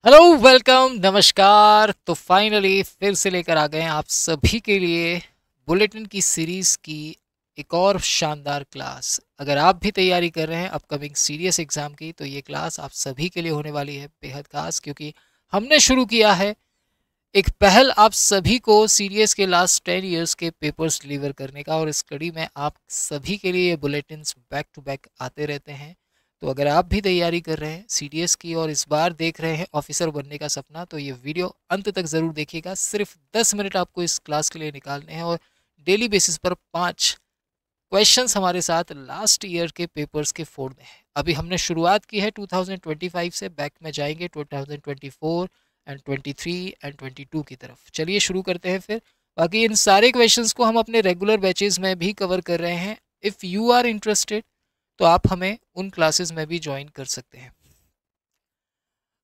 Hello, welcome, नमस्कार। तो finally फिर से लेकर आ गए हैं आप सभी के लिए बुलेटिन की सीरीज़ की एक और शानदार क्लास। अगर आप भी तैयारी कर रहे हैं अपकमिंग सीरियस एग्ज़ाम की, तो ये क्लास आप सभी के लिए होने वाली है बेहद खास, क्योंकि हमने शुरू किया है एक पहल आप सभी को सीरियस के लास्ट 10 इयर्स के पेपर्स डिलीवर करने का। और इस कड़ी में आप सभी के लिए ये बुलेटिन्स बैक टू बैक आते रहते हैं। तो अगर आप भी तैयारी कर रहे हैं सीडीएस की और इस बार देख रहे हैं ऑफिसर बनने का सपना, तो ये वीडियो अंत तक ज़रूर देखिएगा। सिर्फ 10 मिनट आपको इस क्लास के लिए निकालने हैं और डेली बेसिस पर 5 क्वेश्चंस हमारे साथ लास्ट ईयर के पेपर्स के फोड़ने हैं। अभी हमने शुरुआत की है 2025 से, बैक में जाएंगे 2024 एंड 23 एंड 22 की तरफ। चलिए शुरू करते हैं फिर। बाकी इन सारे क्वेश्चंस को हम अपने रेगुलर बैचेज में भी कवर कर रहे हैं। इफ़ यू आर इंटरेस्टेड तो आप हमें उन क्लासेस में भी ज्वाइन कर सकते हैं।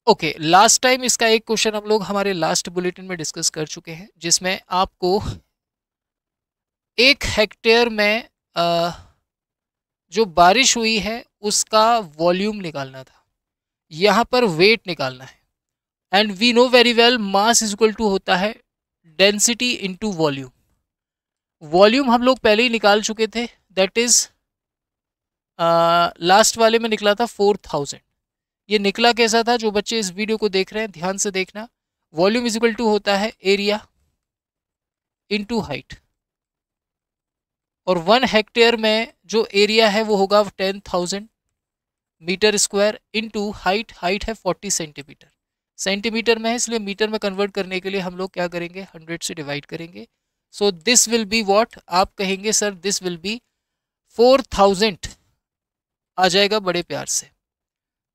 ओके, लास्ट टाइम इसका एक क्वेश्चन हम लोग हमारे लास्ट बुलेटिन में डिस्कस कर चुके हैं, जिसमें आपको 1 हेक्टेयर में जो बारिश हुई है उसका वॉल्यूम निकालना था। यहाँ पर वेट निकालना है। And we know very well mass is equal to होता है डेंसिटी इनटू वॉल्यूम। वॉल्यूम हम लोग पहले ही निकाल चुके थे, दैट इज लास्ट वाले में निकला था 4000। ये निकला कैसा था? जो बच्चे इस वीडियो को देख रहे हैं ध्यान से देखना। वॉल्यूम इज इक्वल टू होता है एरिया इनटू हाइट, और 1 हेक्टेयर में जो एरिया है वो होगा 10,000 metre square into height. Height है 40 सेंटीमीटर। सेंटीमीटर में है इसलिए मीटर में कन्वर्ट करने के लिए हम लोग क्या करेंगे, 100 से डिवाइड करेंगे। So this will be what? आप कहेंगे सर दिस विल बी 4000 आ जाएगा बड़े प्यार से।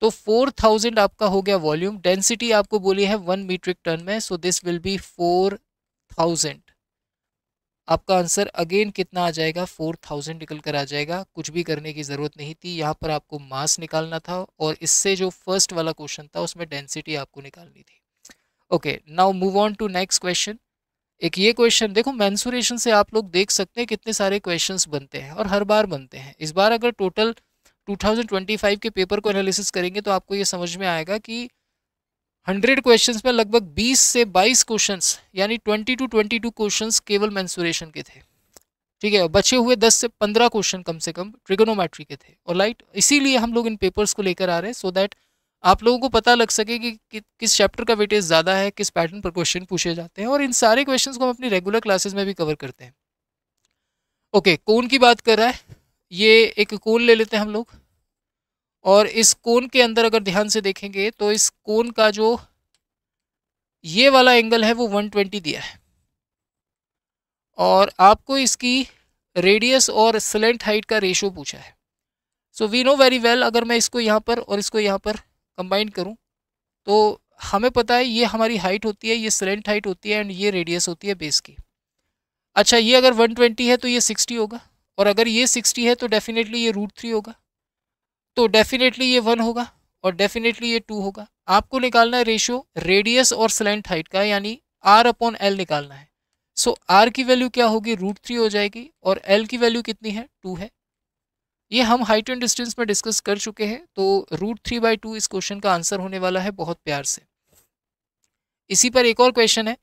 तो 4000 आपका हो गया वॉल्यूम। डेंसिटी आपको बोली है 1 मीट्रिक टन में, सो दिस विल बी 4000। आपका आंसर अगेन कितना आ जाएगा? 4000 निकल कर आ जाएगा। कुछ भी करने की ज़रूरत नहीं थी, यहाँ पर आपको मास निकालना था और इससे जो फर्स्ट वाला क्वेश्चन था उसमें डेंसिटी आपको निकालनी थी। Okay, now move on to next question. एक ये क्वेश्चन देखो, मेंसुरेशन से आप लोग देख सकते हैं कितने सारे क्वेश्चंस बनते हैं और हर बार बनते हैं। इस बार अगर टोटल 2025 के पेपर को एनालिसिस करेंगे तो आपको ये समझ में आएगा कि 100 क्वेश्चंस में लगभग 20 से 22 क्वेश्चंस यानी 20 to 22 क्वेश्चंस केवल मेंसुरेशन के थे। ठीक है, बचे हुए 10 से 15 क्वेश्चन कम से कम ट्रिगोनोमेट्री के थे। और लाइट इसीलिए हम लोग इन पेपर्स को लेकर आ रहे हैं, सो दैट आप लोगों को पता लग सके कि किस चैप्टर का वेटेज ज़्यादा है, किस पैटर्न पर क्वेश्चन पूछे जाते हैं। और इन सारे क्वेश्चंस को हम अपनी रेगुलर क्लासेस में भी कवर करते हैं। ओके, कोन की बात कर रहा है, ये एक कोन ले लेते हैं हम लोग। और इस कोन के अंदर अगर ध्यान से देखेंगे तो इस कोन का जो ये वाला एंगल है वो 120 दिया है, और आपको इसकी रेडियस और स्लेंट हाइट का रेशियो पूछा है। So we know very well, अगर मैं इसको यहाँ पर और इसको यहाँ पर कंबाइन करूँ तो हमें पता है ये हमारी हाइट होती है, ये स्लेंट हाइट होती है, एंड ये रेडियस होती है बेस की। अच्छा, ये अगर 120 है तो ये 60 होगा, और अगर ये 60 है तो डेफिनेटली ये √3 होगा, तो डेफिनेटली ये 1 होगा, और डेफिनेटली ये 2 होगा। आपको निकालना है रेशियो रेडियस और स्लेंट हाइट का, यानी R/L निकालना है। सो R की वैल्यू क्या होगी? √3 हो जाएगी, और L की वैल्यू कितनी है? 2 है। ये हम हाइट एंड डिस्टेंस में डिस्कस कर चुके हैं, तो √3/2 इस क्वेश्चन का आंसर होने वाला है बहुत प्यार से। इसी पर एक और क्वेश्चन है।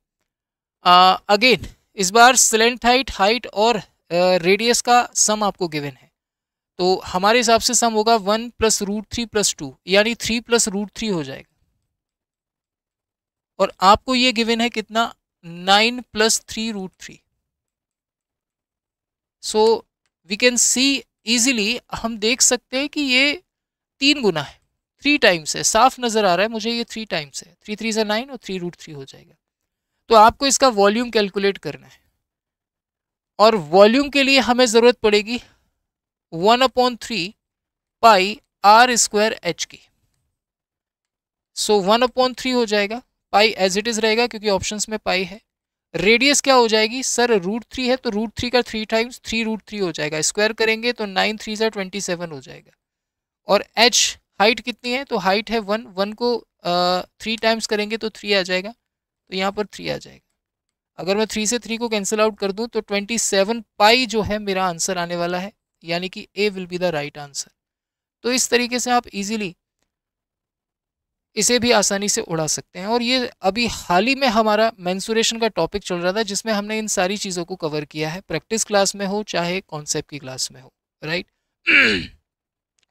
अगेन इस बार स्लेंट हाइट, हाइट और रेडियस का सम आपको गिवन है, तो हमारे हिसाब से सम होगा 1 + √3 + 2, यानी 3 + √3 हो जाएगा। और आपको ये गिवन है कितना? 9 + 3 √3। So we can see easily, हम देख सकते हैं कि ये 3 गुना है, 3 टाइम्स है। साफ नजर आ रहा है मुझे, ये 3 टाइम्स है। 3 3 9 और 3 √3 हो जाएगा। तो आपको इसका वॉल्यूम कैलकुलेट करना है, और वॉल्यूम के लिए हमें ज़रूरत पड़ेगी 1/3 पाई r² h की। सो 1/3 हो जाएगा, पाई एज इट इज़ रहेगा क्योंकि ऑप्शंस में पाई है। रेडियस क्या हो जाएगी सर? √3 है तो √3 का 3 टाइम्स 3 √3 हो जाएगा। स्क्वायर करेंगे तो 9 3 27 हो जाएगा। और h हाइट कितनी है? तो हाइट है 1, 1 को 3 टाइम्स करेंगे तो 3 आ जाएगा, तो यहाँ पर 3 आ जाएगा। अगर मैं 3 से 3 को कैंसिल आउट कर दूं तो 27 पाई जो है मेरा आंसर आने वाला है, यानी कि A will be the right answer. तो इस तरीके से आप इजीली इसे भी आसानी से उड़ा सकते हैं। और ये अभी हाल ही में हमारा मेंसुरेशन का टॉपिक चल रहा था, जिसमें हमने इन सारी चीज़ों को कवर किया है, प्रैक्टिस क्लास में हो चाहे कॉन्सेप्ट की क्लास में हो, राइट।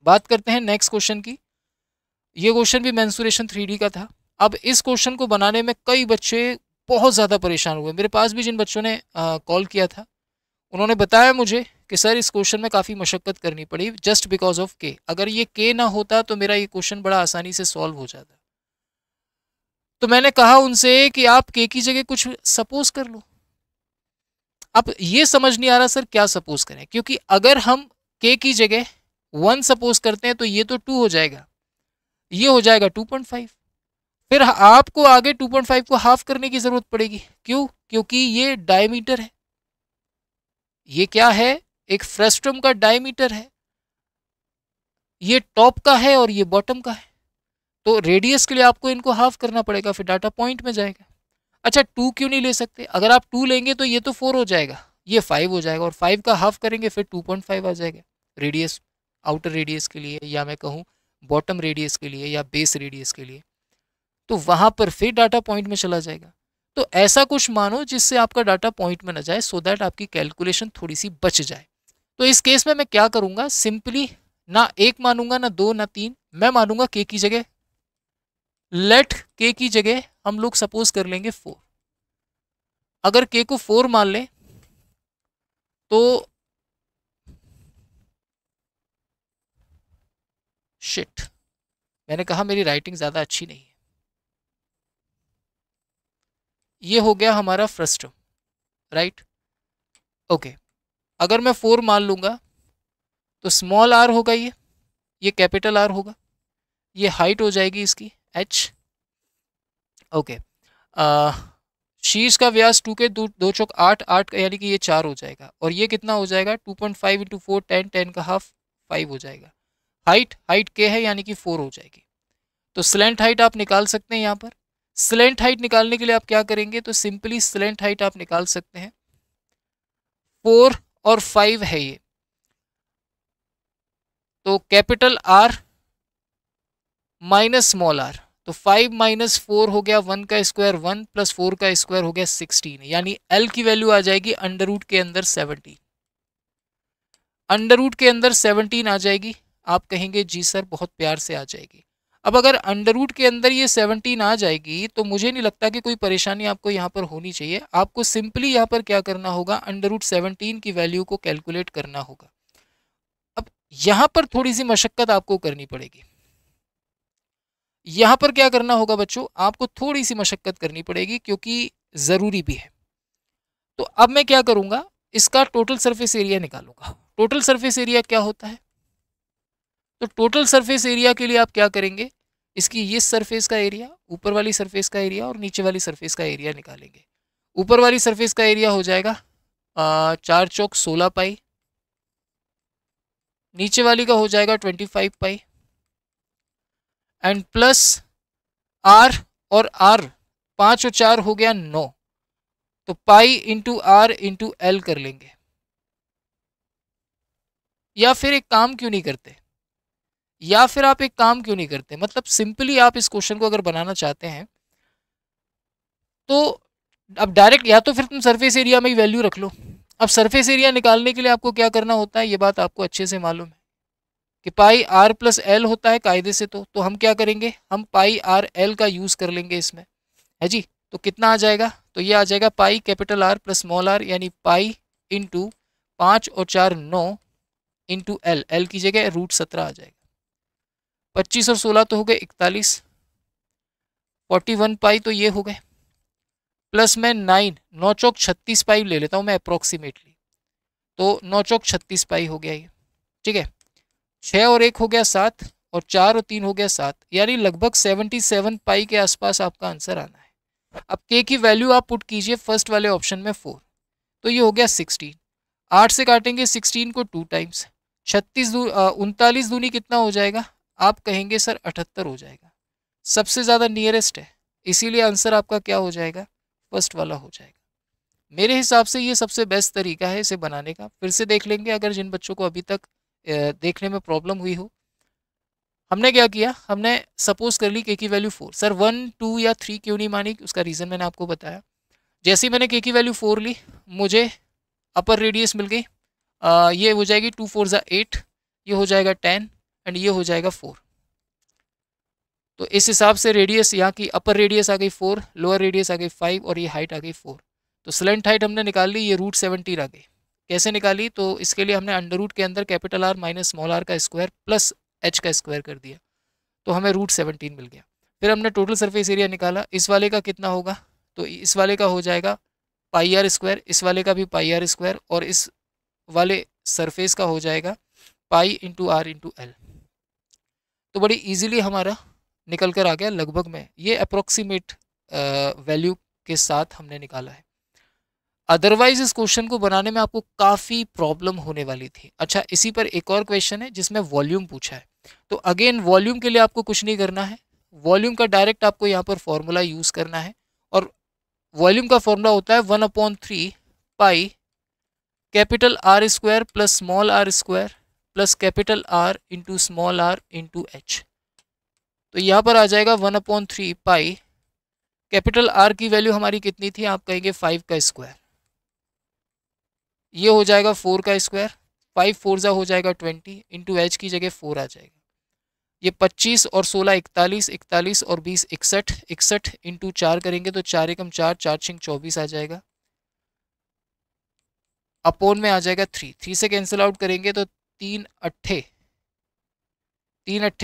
बात करते हैं नेक्स्ट क्वेश्चन की। ये क्वेश्चन भी मेंसुरेशन 3D का था। अब इस क्वेश्चन को बनाने में कई बच्चे बहुत ज़्यादा परेशान हुए। मेरे पास भी जिन बच्चों ने कॉल किया था, उन्होंने बताया मुझे कि सर इस क्वेश्चन में काफ़ी मशक्क़त करनी पड़ी जस्ट बिकॉज ऑफ के। अगर ये के ना होता तो मेरा ये क्वेश्चन बड़ा आसानी से सॉल्व हो जाता। तो मैंने कहा उनसे कि आप के की जगह कुछ सपोज कर लो। अब ये समझ नहीं आ रहा सर क्या सपोज करें, क्योंकि अगर हम के की जगह 1 सपोज करते हैं तो ये तो 2 हो जाएगा, ये हो जाएगा 2.5। फिर आपको आगे 2.5 को हाफ करने की जरूरत पड़ेगी। क्यों? क्योंकि ये डायमीटर है। ये क्या है? एक फ्रस्ट्रम का डायमीटर है। ये टॉप का है और ये बॉटम का है। तो रेडियस के लिए आपको इनको हाफ करना पड़ेगा, फिर डाटा पॉइंट में जाएगा। अच्छा 2 क्यों नहीं ले सकते? अगर आप 2 लेंगे तो ये तो 4 हो जाएगा, ये 5 हो जाएगा, और 5 का हाफ करेंगे फिर 2.5 आ जाएगा रेडियस, आउटर रेडियस के लिए, या मैं कहूँ बॉटम रेडियस के लिए, या बेस रेडियस के लिए। तो वहाँ पर फिर डाटा पॉइंट में चला जाएगा। तो ऐसा कुछ मानो जिससे आपका डाटा पॉइंट में ना जाए, सो दैट आपकी कैलकुलेशन थोड़ी सी बच जाए। तो इस केस में मैं क्या करूँगा, सिंपली ना 1 मानूंगा, ना 2, ना 3, मैं मानूंगा के की जगह, लेट के की जगह हम लोग सपोज कर लेंगे 4। अगर के को 4 मान लें तो शिट, मैंने कहा मेरी राइटिंग ज़्यादा अच्छी नहीं है। ये हो गया हमारा फ्रस्ट्रम, राइट। ओके, अगर मैं 4 मान लूँगा तो स्मॉल आर होगा, ये कैपिटल आर होगा, ये हाइट हो जाएगी इसकी h। ओके, शीर्ष का व्यास 2 के 2 चौक 8, 8 यानी कि ये 4 हो जाएगा, और ये कितना हो जाएगा 2.5 इंटू 4 10, 10 का हाफ 5 हो जाएगा। हाइट के है यानी कि 4 हो जाएगी। तो स्लेंट हाइट आप निकाल सकते हैं। यहाँ पर स्लेंट हाइट निकालने के लिए आप क्या करेंगे, तो सिंपली स्लेंट हाइट आप निकाल सकते हैं। 4 और 5 है ये, तो capital R minus small R, तो 5 माइनस 4 हो गया 1 का स्क्वायर 1 प्लस 4 का स्क्वायर हो गया 16, यानी एल की वैल्यू आ जाएगी अंडर रूट के अंदर 17। अंडर रूट के अंदर 17 आ जाएगी। आप कहेंगे जी सर बहुत प्यार से आ जाएगी। अब अगर अंडर रूट के अंदर ये 17 आ जाएगी तो मुझे नहीं लगता कि कोई परेशानी आपको यहाँ पर होनी चाहिए। आपको सिंपली यहाँ पर क्या करना होगा, अंडर रूट 17 की वैल्यू को कैलकुलेट करना होगा। अब यहाँ पर थोड़ी सी मशक्कत आपको करनी पड़ेगी। यहाँ पर क्या करना होगा बच्चों, आपको थोड़ी सी मशक्कत करनी पड़ेगी क्योंकि ज़रूरी भी है। तो अब मैं क्या करूँगा, इसका टोटल सरफेस एरिया निकालूंगा। टोटल सरफेस एरिया क्या होता है, तो टोटल सरफेस एरिया के लिए आप क्या करेंगे, इसकी ये सरफेस का एरिया, ऊपर वाली सरफेस का एरिया और नीचे वाली सरफेस का एरिया निकालेंगे। ऊपर वाली सरफेस का एरिया हो जाएगा 4 चौक 16 पाई, नीचे वाली का हो जाएगा 25 पाई, एंड प्लस आर, और आर 5 और 4 हो गया 9, तो pi into R into L कर लेंगे। या फिर एक काम क्यों नहीं करते, मतलब सिंपली आप इस क्वेश्चन को अगर बनाना चाहते हैं तो अब डायरेक्ट, या तो फिर तुम सरफेस एरिया में ही वैल्यू रख लो। अब सरफेस एरिया निकालने के लिए आपको क्या करना होता है, ये बात आपको अच्छे से मालूम है कि पाई आर प्लस एल होता है कायदे से। तो हम क्या करेंगे, हम पाई आर एल का यूज़ कर लेंगे इसमें, है जी। तो कितना आ जाएगा, तो ये आ जाएगा pi capital R plus small R, यानी पाई इंटू 5 और 4 9 इंटू एल, एल की जगह रूट 17 आ जाएगा। 25 और 16 तो हो गए 41, 41 पाई तो ये हो गए, प्लस में 9 चौक 36 पाई ले लेता हूँ मैं अप्रोक्सीमेटली, तो 9 चौक 36 पाई हो गया ये, ठीक है। 6 और 1 हो गया 7, और 4 और 3 हो गया 7, यानी लगभग 77 पाई के आसपास आपका आंसर आना है। अब के की वैल्यू आप पुट कीजिए फर्स्ट वाले ऑप्शन में 4, तो ये हो गया 16। 8 से काटेंगे 16 को 2 टाइम्स, 39 दूनी कितना हो जाएगा, आप कहेंगे सर 78 हो जाएगा। सबसे ज़्यादा नियरेस्ट है, इसीलिए आंसर आपका क्या हो जाएगा, फर्स्ट वाला हो जाएगा। मेरे हिसाब से ये सबसे बेस्ट तरीका है इसे बनाने का। फिर से देख लेंगे अगर जिन बच्चों को अभी तक देखने में प्रॉब्लम हुई हो। हमने क्या किया, हमने सपोज कर ली के की वैल्यू 4। सर 1 2 या 3 क्यों नहीं मानी, उसका रीज़न मैंने आपको बताया। जैसे ही मैंने के की वैल्यू 4 ली, मुझे अपर रेडियस मिल गई। ये हो जाएगी 2 4 ज़ा 8, ये हो जाएगा 10 एंड ये हो जाएगा 4। तो इस हिसाब से रेडियस यहाँ की अपर रेडियस आ गई 4, लोअर रेडियस आ गई 5 और ये हाइट आ गई 4। तो स्लेंट हाइट हमने निकाल ली, ये √17 आ गई। कैसे निकाली, तो इसके लिए हमने अंडर रूट के अंदर capital R minus small R का स्क्वायर प्लस एच का स्क्वायर कर दिया, तो हमें √17 मिल गया। फिर हमने टोटल सरफेस एरिया निकाला, इस वाले का कितना होगा, तो इस वाले का हो जाएगा पाई आर स्क्वायर, इस वाले का भी पाई आर स्क्वायर, और इस वाले सरफेस का हो जाएगा pi into R into L. तो बड़ी इजीली हमारा निकल कर आ गया लगभग में, ये अप्रोक्सीमेट वैल्यू के साथ हमने निकाला है। अदरवाइज इस क्वेश्चन को बनाने में आपको काफ़ी प्रॉब्लम होने वाली थी। अच्छा, इसी पर एक और क्वेश्चन है जिसमें वॉल्यूम पूछा है। तो अगेन वॉल्यूम के लिए आपको कुछ नहीं करना है, वॉल्यूम का डायरेक्ट आपको यहाँ पर फॉर्मूला यूज़ करना है, और वॉल्यूम का फॉर्मूला होता है 1/3 pi capital R square plus small R square plus capital R into small R into H. तो यहाँ पर आ जाएगा 1/3 पाई, कैपिटल आर की वैल्यू हमारी कितनी थी, आप कहेंगे 5 का स्क्वायर, ये हो जाएगा 4 का स्क्वायर, 5 4 ज़ा हो जाएगा 20 इंटू एच की जगह 4 आ जाएगा। ये 25 और 16 41, 41 और 20 61, 61 इंटू 4 करेंगे तो 4 एकम 4, 4 6 24 आ जाएगा, अपोन में आ जाएगा 3, 3 से कैंसिल आउट करेंगे तो 3 अट्ठे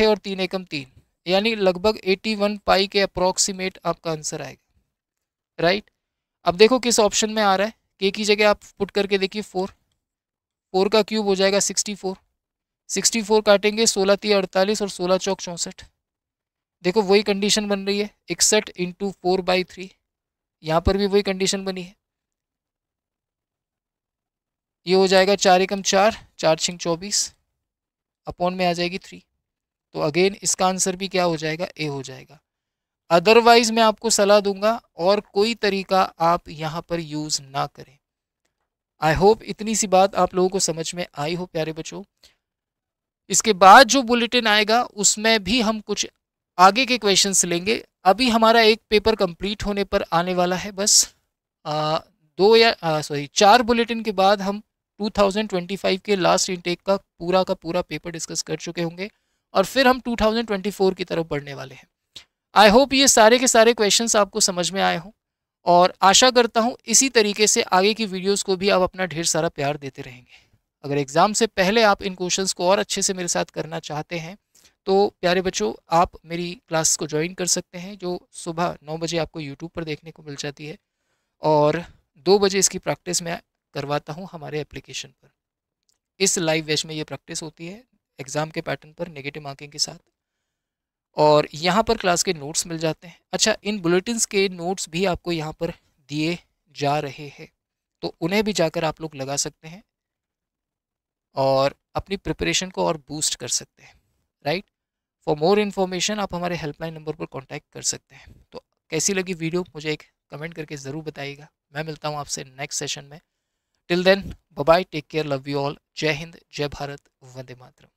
और 3 एकम 3, यानी लगभग 81 पाई के अप्रोक्सीमेट आपका आंसर आएगा, राइट। अब देखो किस ऑप्शन में आ रहा है, के की जगह आप पुट करके देखिए 4, 4 का क्यूब हो जाएगा 64, 64 काटेंगे 16 3 48 और 16 चौक 64, देखो वही कंडीशन बन रही है 61 इंटू 4/3, यहाँ पर भी वही कंडीशन बनी है, ये हो जाएगा 4 एकम 4, 4 6 24, अपॉन में आ जाएगी 3। तो अगेन इसका आंसर भी क्या हो जाएगा, ए हो जाएगा। अदरवाइज मैं आपको सलाह दूंगा और कोई तरीका आप यहाँ पर यूज़ ना करें। आई होप इतनी सी बात आप लोगों को समझ में आई हो प्यारे बच्चों। इसके बाद जो बुलेटिन आएगा उसमें भी हम कुछ आगे के क्वेश्चंस लेंगे। अभी हमारा एक पेपर कंप्लीट होने पर आने वाला है, बस 4 बुलेटिन के बाद हम 2025 के लास्ट इनटेक का पूरा पेपर डिस्कस कर चुके होंगे और फिर हम 2024 की तरफ बढ़ने वाले हैं। आई होप ये सारे के सारे क्वेश्चंस आपको समझ में आए हों और आशा करता हूँ इसी तरीके से आगे की वीडियोस को भी आप अपना ढेर सारा प्यार देते रहेंगे। अगर एग्ज़ाम से पहले आप इन क्वेश्चंस को और अच्छे से मेरे साथ करना चाहते हैं तो प्यारे बच्चों आप मेरी क्लास को ज्वाइन कर सकते हैं, जो सुबह 9 बजे आपको यूट्यूब पर देखने को मिल जाती है और 2 बजे इसकी प्रैक्टिस मैं करवाता हूँ हमारे एप्लीकेशन पर। इस लाइव बैच में ये प्रैक्टिस होती है एग्ज़ाम के पैटर्न पर नेगेटिव मार्किंग के साथ, और यहाँ पर क्लास के नोट्स मिल जाते हैं। अच्छा, इन बुलेटिन्स के नोट्स भी आपको यहाँ पर दिए जा रहे हैं, तो उन्हें भी जाकर आप लोग लगा सकते हैं और अपनी प्रिपरेशन को और बूस्ट कर सकते हैं, राइट। फॉर मोर इन्फॉर्मेशन आप हमारे हेल्पलाइन नंबर पर कॉन्टैक्ट कर सकते हैं। तो कैसी लगी वीडियो मुझे एक कमेंट करके ज़रूर बताइएगा। मैं मिलता हूँ आपसे नेक्स्ट सेशन में। Till then bye bye, take care, love you all, जय हिंद, जय भारत, वंदे मातरम।